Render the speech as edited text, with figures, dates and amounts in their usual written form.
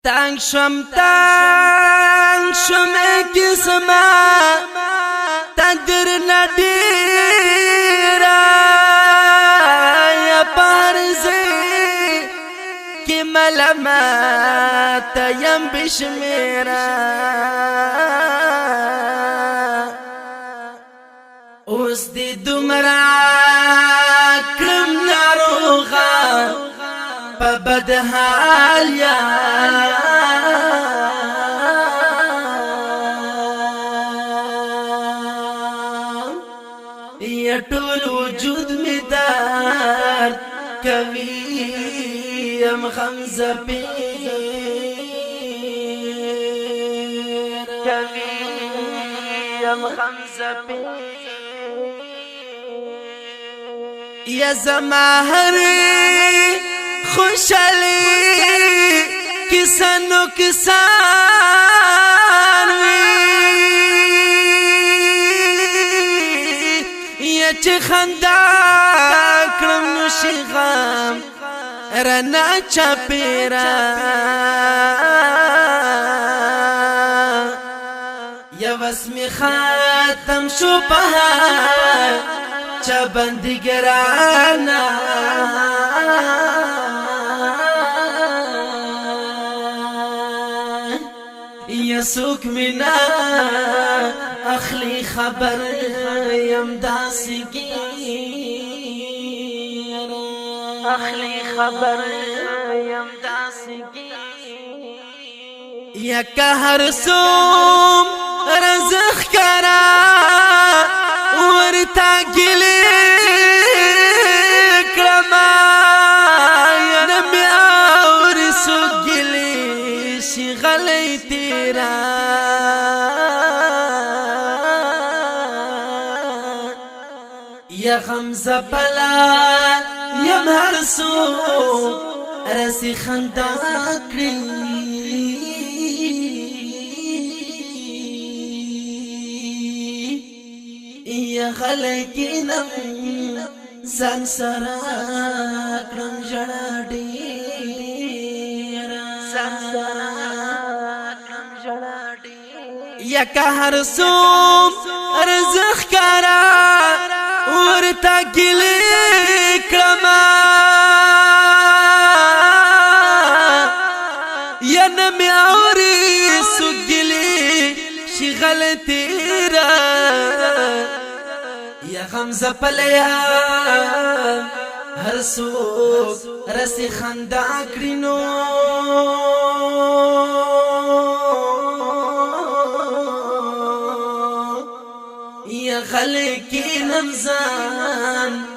تنگ شم ایکی سما تقدیر ندیرا یا پارزی کی ملامت یم بشمیرا اوس دی دومرا کرم ناروغا پا بدحال یا یا طول وجود می درد کوي ام خمزه پیر کوي ام خمزه پیر یا زما هری خوشالی کسانو کسان وی یا چه خندا کرم نوشی غم رنا چاپیرا یا وسمی خاتم شو پهار چا بندگرانا یا سوک منا اخلی خبر یم داسی گیر اخلی خبر یم داسی گیر یا که هر سوم رزق کرا ورتا گلی کرما یا نمی آوری سو گلی شی غلی تیرا یا غمزه پلا یم هر سو رسی خندا کری یا خلقینم زن سرا کرم جڑا دیرا زن سرا کرم جڑا دیرا یا که هر سوم رزق کرا ورتا گلی کرما یا نمی آوری سو گلی شی غلطی را یا غمزه پلیا هر سوک رسی خندا کرینو یا خلقی نمزان